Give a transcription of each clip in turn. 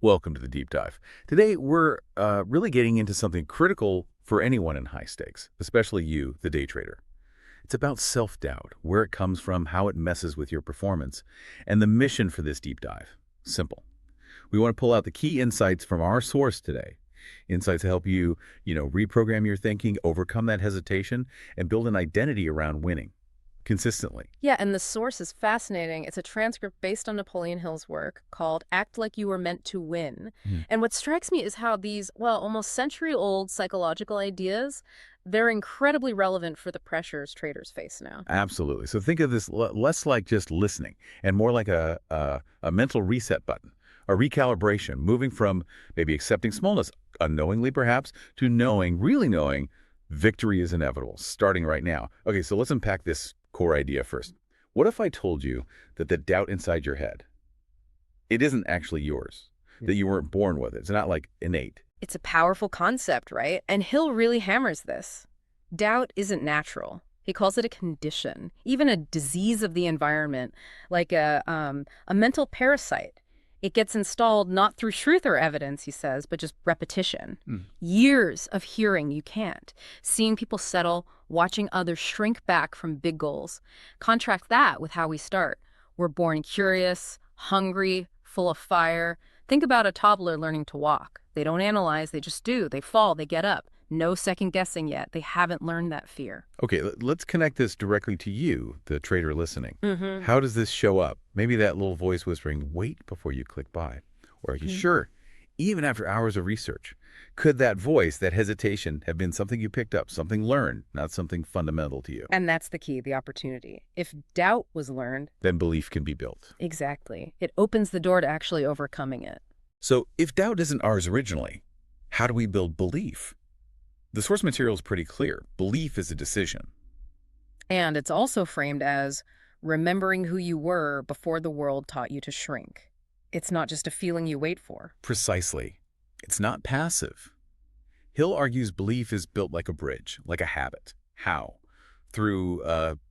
Welcome to the deep dive. Today, we're really getting into something critical for anyone in high stakes, especially you, the day trader. It's about self-doubt, where it comes from, how it messes with your performance, and the mission for this deep dive. Simple. We want to pull out the key insights from our source today. Insights to help you, reprogram your thinking, overcome that hesitation, and build an identity around winning consistently. Yeah, and the source is fascinating. It's a transcript based on Napoleon Hill's work called Act Like You Were Meant to Win. Mhm. And what strikes me is how these, well, almost century-old psychological ideas, they're incredibly relevant for the pressures traders face now. Absolutely. So think of this less like just listening and more like a mental reset button, a recalibration, moving from maybe accepting smallness, unknowingly perhaps, to knowing, really knowing, victory is inevitable, starting right now. Okay, so let's unpack this core idea first. What if I told you that the doubt inside your head, it isn't actually yours, that you weren't born with it? It's not like innate. It's a powerful concept, right? And Hill really hammers this. Doubt isn't natural. He calls it a condition, even a disease of the environment, like a mental parasite. It gets installed not through truth or evidence, he says, but just repetition. Mm. Years of hearing you can't, seeing people settle, watching others shrink back from big goals. Contrast that with how we start. We're born curious, hungry, full of fire. Think about a toddler learning to walk. They don't analyze, they just do. They fall, they get up. No second guessing yet. They haven't learned that fear. Okay, let's connect this directly to you, the trader listening. Mm-hmm. How does this show up? Maybe that little voice whispering, wait before you click buy. Or are you sure? Even after hours of research, could that voice, that hesitation, have been something you picked up, something learned, not something fundamental to you? And that's the key, the opportunity. If doubt was learned, Then belief can be built. exactly, it opens the door to actually overcoming it. So if doubt isn't ours originally, how do we build belief? The source material is pretty clear. Belief is a decision. And it's also framed as remembering who you were before the world taught you to shrink. It's not just a feeling you wait for. Precisely. It's not passive. Hill argues belief is built like a bridge, like a habit. How? Through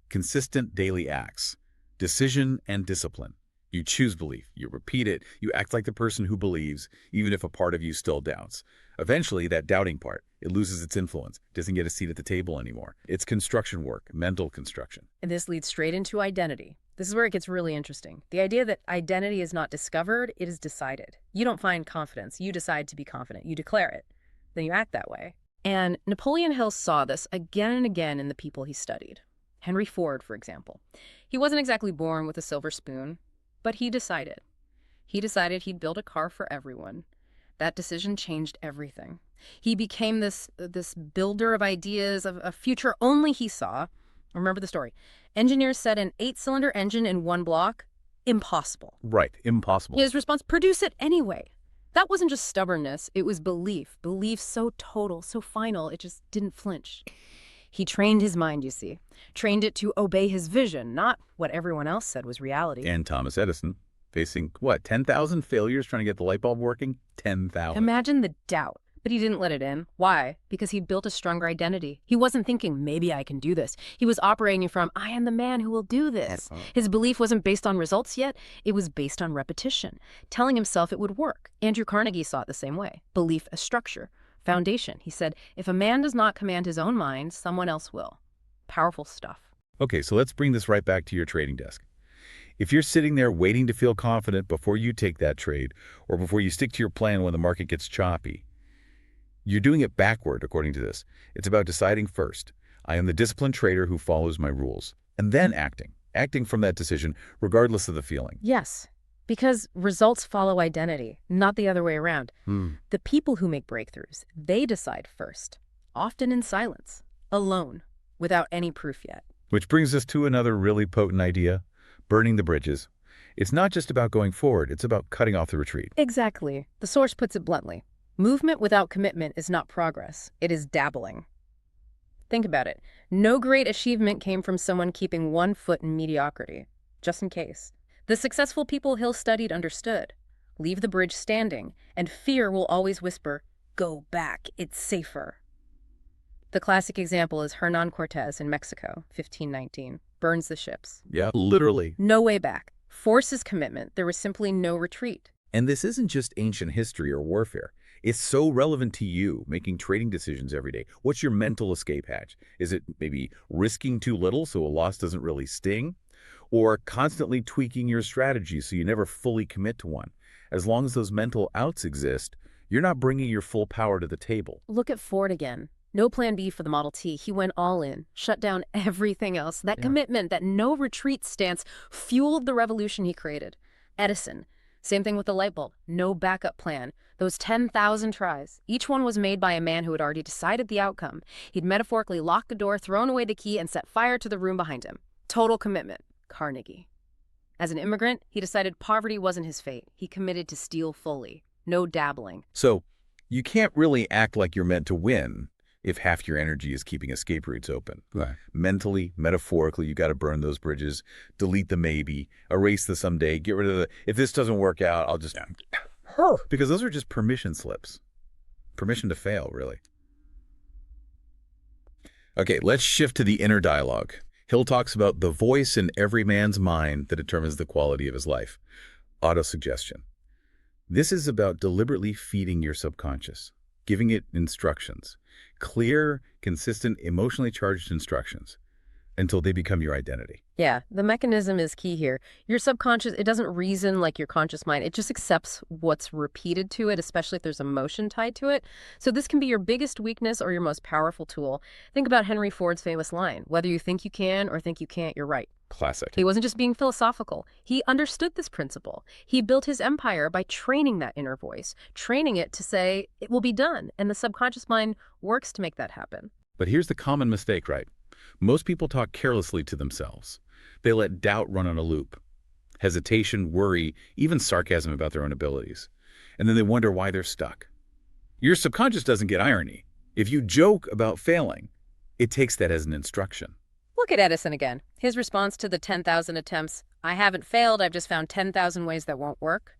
consistent daily acts, decision and discipline. You choose belief, you repeat it, you act like the person who believes, even if a part of you still doubts. Eventually, that doubting part, it loses its influence, doesn't get a seat at the table anymore. It's construction work, mental construction. And this leads straight into identity. This is where it gets really interesting. The idea that identity is not discovered, it is decided. You don't find confidence. You decide to be confident. You declare it. Then you act that way. And Napoleon Hill saw this again and again in the people he studied. Henry Ford, for example. He wasn't exactly born with a silver spoon, but he decided. He decided he'd build a car for everyone. That decision changed everything. He became this builder of ideas, of a future only he saw. Remember the story. Engineers said an 8-cylinder engine in one block, impossible. Right, impossible. His response, produce it anyway. That wasn't just stubbornness, it was belief. Belief so total, so final, it just didn't flinch. He trained his mind, you see. Trained it to obey his vision, not what everyone else said was reality. And Thomas Edison, facing, 10,000 failures trying to get the light bulb working? 10,000. Imagine the doubt. But he didn't let it in. Why? Because he built a stronger identity. He wasn't thinking, maybe I can do this. He was operating from, I am the man who will do this. His belief wasn't based on results yet. It was based on repetition, telling himself it would work. Andrew Carnegie saw it the same way. Belief as structure, foundation. He said, if a man does not command his own mind, someone else will. Powerful stuff. Okay, so let's bring this right back to your trading desk. If you're sitting there waiting to feel confident before you take that trade, or before you stick to your plan when the market gets choppy, you're doing it backward, according to this. It's about deciding first. I am the disciplined trader who follows my rules. And then acting. Acting from that decision, regardless of the feeling. Yes, because results follow identity, not the other way around. The people who make breakthroughs, they decide first, often in silence, alone, without any proof yet. Which brings us to another really potent idea, burning the bridges. It's not just about going forward, it's about cutting off the retreat. Exactly. The source puts it bluntly. Movement without commitment is not progress. It is dabbling. Think about it. No great achievement came from someone keeping one foot in mediocrity, just in case. The successful people Hill studied understood. Leave the bridge standing, and fear will always whisper, go back, it's safer. The classic example is Hernan Cortez in Mexico, 1519. Burns the ships. Yeah, literally. No way back. Forces commitment. There was simply no retreat. And this isn't just ancient history or warfare. It's so relevant to you making trading decisions every day. What's your mental escape hatch? Is it maybe risking too little so a loss doesn't really sting? Or constantly tweaking your strategy so you never fully commit to one? As long as those mental outs exist, you're not bringing your full power to the table. Look at Ford again. No plan B for the Model T. He went all in, shut down everything else. That commitment, that no retreat stance, fueled the revolution he created. Edison, same thing with the light bulb. No backup plan. Those 10,000 tries. Each one was made by a man who had already decided the outcome. He'd metaphorically locked the door, thrown away the key, and set fire to the room behind him. Total commitment. Carnegie. As an immigrant, he decided poverty wasn't his fate. He committed to steal fully. No dabbling. So you can't really act like you're meant to win if half your energy is keeping escape routes open. Right. Mentally, metaphorically, you got to burn those bridges, delete the maybe, erase the someday, get rid of the, if this doesn't work out, I'll just, because those are just permission slips. Permission to fail, really. Okay, let's shift to the inner dialogue. Hill talks about the voice in every man's mind that determines the quality of his life. Autosuggestion. This is about deliberately feeding your subconscious, giving it instructions, clear, consistent, emotionally charged instructions until they become your identity. Yeah, the mechanism is key here. Your subconscious, it doesn't reason like your conscious mind. It just accepts what's repeated to it, especially if there's emotion tied to it. So this can be your biggest weakness or your most powerful tool. Think about Henry Ford's famous line, whether you think you can or think you can't, you're right. Classic. He wasn't just being philosophical. He understood this principle. He built his empire by training that inner voice, training it to say, it will be done. And the subconscious mind works to make that happen. But here's the common mistake, right? Most people talk carelessly to themselves. They let doubt run on a loop. Hesitation, worry, even sarcasm about their own abilities. And then they wonder why they're stuck. Your subconscious doesn't get irony. If you joke about failing, it takes that as an instruction. Look at Edison again. His response to the 10,000 attempts, I haven't failed, I've just found 10,000 ways that won't work.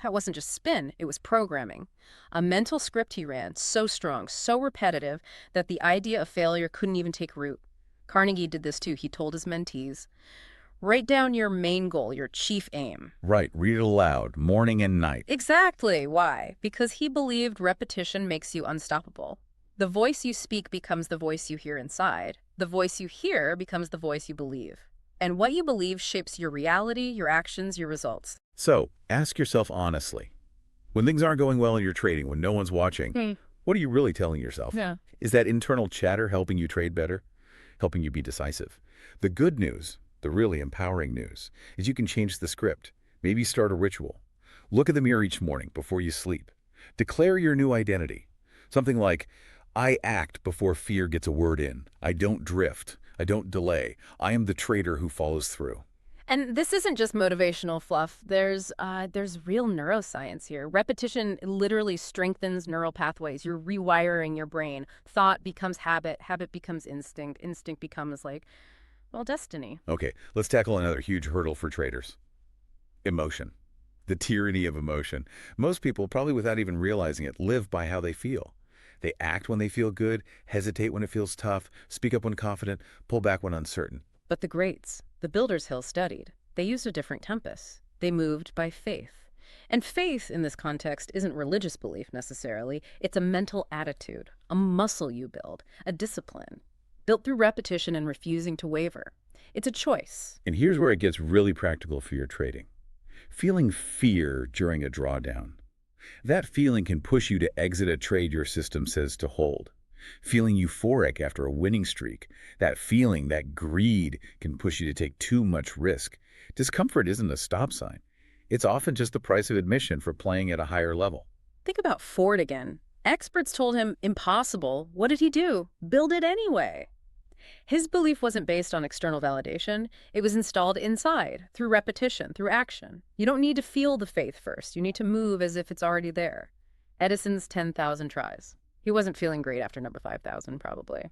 That wasn't just spin, it was programming. A mental script he ran, so strong, so repetitive, that the idea of failure couldn't even take root. Carnegie did this too. He told his mentees, write down your main goal, your chief aim. Right, read it aloud, morning and night. Exactly. Why? Because he believed repetition makes you unstoppable. The voice you speak becomes the voice you hear inside. The voice you hear becomes the voice you believe. And what you believe shapes your reality, your actions, your results. So, ask yourself honestly. When things aren't going well in your trading, when no one's watching, what are you really telling yourself? Yeah. Is that internal chatter helping you trade better? Helping you be decisive? The good news, the really empowering news, is you can change the script. Maybe start a ritual. Look at the mirror each morning before you sleep. Declare your new identity. Something like, I act before fear gets a word in. I don't drift. I don't delay. I am the trader who follows through. And this isn't just motivational fluff. There's real neuroscience here. Repetition literally strengthens neural pathways. You're rewiring your brain. Thought becomes habit. Habit becomes instinct. Instinct becomes destiny. Okay, let's tackle another huge hurdle for traders. Emotion. The tyranny of emotion. Most people, probably without even realizing it, live by how they feel. They act when they feel good, hesitate when it feels tough, speak up when confident, pull back when uncertain. But the greats, the builders Hill studied, they used a different tempus. They moved by faith. And faith in this context isn't religious belief necessarily. It's a mental attitude, a muscle you build, a discipline, built through repetition and refusing to waver. It's a choice. And here's where it gets really practical for your trading. Feeling fear during a drawdown. That feeling can push you to exit a trade your system says to hold. Feeling euphoric after a winning streak. That feeling, that greed, can push you to take too much risk. Discomfort isn't a stop sign. It's often just the price of admission for playing at a higher level. Think about Ford again. Experts told him impossible. What did he do? Build it anyway. His belief wasn't based on external validation. It was installed inside, through repetition, through action. You don't need to feel the faith first. You need to move as if it's already there. Edison's 10,000 tries. He wasn't feeling great after number 5,000, probably.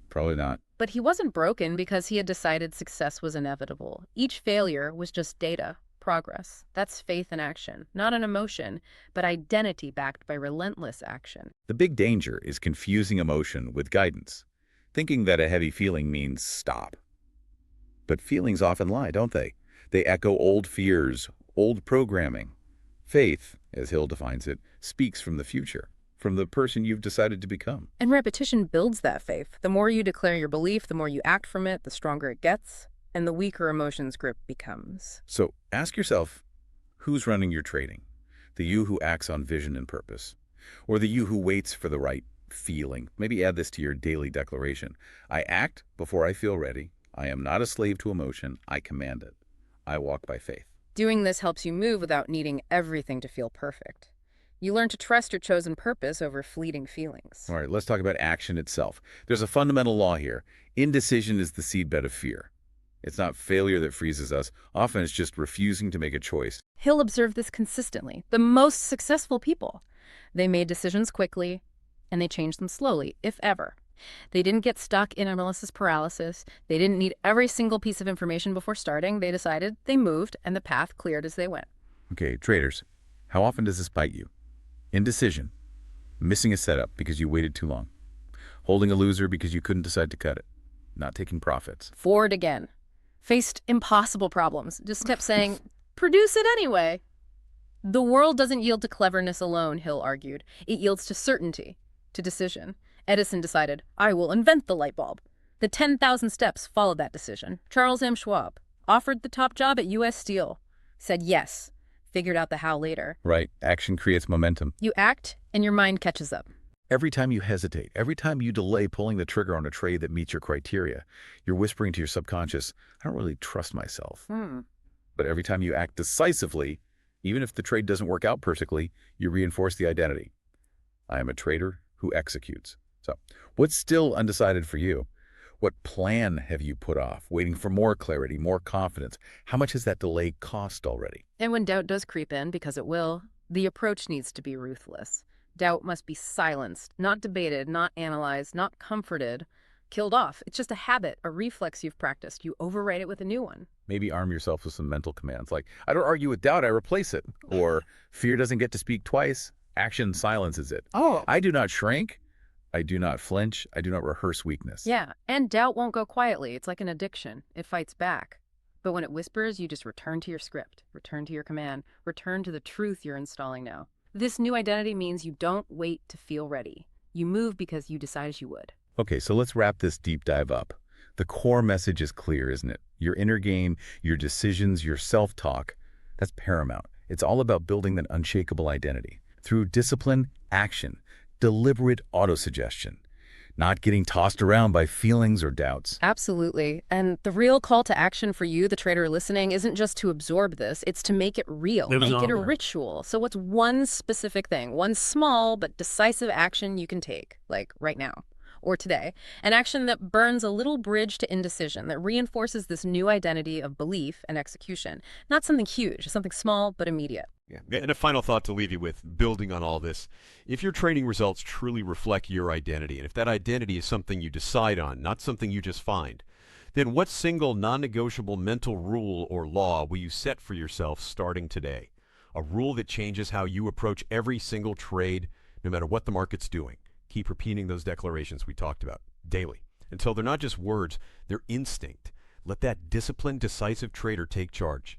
Probably not. But he wasn't broken because he had decided success was inevitable. Each failure was just data, progress. That's faith in action, not an emotion, but identity backed by relentless action. The big danger is confusing emotion with guidance, thinking that a heavy feeling means stop. But feelings often lie, don't they? They echo old fears, old programming. Faith, as Hill defines it, speaks from the future, from the person you've decided to become. And repetition builds that faith. The more you declare your belief, the more you act from it, the stronger it gets, and the weaker emotion's grip becomes. So ask yourself, who's running your trading? The you who acts on vision and purpose, or the you who waits for the right feeling? Maybe add this to your daily declaration. I act before I feel ready. I am not a slave to emotion. I command it. I walk by faith. Doing this helps you move without needing everything to feel perfect. You learn to trust your chosen purpose over fleeting feelings. All right, let's talk about action itself. There's a fundamental law here. Indecision is the seedbed of fear. It's not failure that freezes us. Often it's just refusing to make a choice. Hill observed this consistently. The most successful people, they made decisions quickly, and they changed them slowly, if ever. They didn't get stuck in analysis paralysis. They didn't need every single piece of information before starting. They decided, they moved, and the path cleared as they went. Okay, traders, how often does this bite you? Indecision, missing a setup because you waited too long, holding a loser because you couldn't decide to cut it, not taking profits. Forward again. Faced impossible problems. Just kept saying, produce it anyway. The world doesn't yield to cleverness alone, Hill argued. It yields to certainty, to decision. Edison decided, I will invent the light bulb. The 10,000 steps followed that decision. Charles M. Schwab offered the top job at U.S. Steel. Said yes. Figured out the how later. Right. Action creates momentum. You act, and your mind catches up. Every time you hesitate, every time you delay pulling the trigger on a trade that meets your criteria, you're whispering to your subconscious, I don't really trust myself. But every time you act decisively, even if the trade doesn't work out perfectly, you reinforce the identity. I am a trader who executes. So, what's still undecided for you? What plan have you put off, waiting for more clarity, more confidence? How much has that delay cost already? And when doubt does creep in, because it will, the approach needs to be ruthless. Doubt must be silenced, not debated, not analyzed, not comforted, killed off. It's just a habit, a reflex you've practiced. You override it with a new one. Maybe arm yourself with some mental commands like, I don't argue with doubt, I replace it. Or, fear doesn't get to speak twice, action silences it. Oh. I do not shrink. I do not flinch. I do not rehearse weakness. Yeah, and doubt won't go quietly. It's like an addiction. It fights back. But when it whispers, you just return to your script, return to your command, return to the truth you're installing now. This new identity means you don't wait to feel ready. You move because you decided you would. Okay, so let's wrap this deep dive up. The core message is clear, isn't it? Your inner game, your decisions, your self-talk, that's paramount. It's all about building that unshakable identity through discipline, action, deliberate autosuggestion, not getting tossed around by feelings or doubts. Absolutely. And the real call to action for you, the trader listening, isn't just to absorb this, it's to make it real, make it a ritual. So what's one specific thing, one small but decisive action you can take, like right now or today, an action that burns a little bridge to indecision, that reinforces this new identity of belief and execution? Not something huge, something small but immediate. Yeah. And a final thought to leave you with, building on all this. If your trading results truly reflect your identity, and if that identity is something you decide on, not something you just find, then what single non-negotiable mental rule or law will you set for yourself starting today? A rule that changes how you approach every single trade, no matter what the market's doing. Keep repeating those declarations we talked about daily, until they're not just words, they're instinct. Let that disciplined, decisive trader take charge.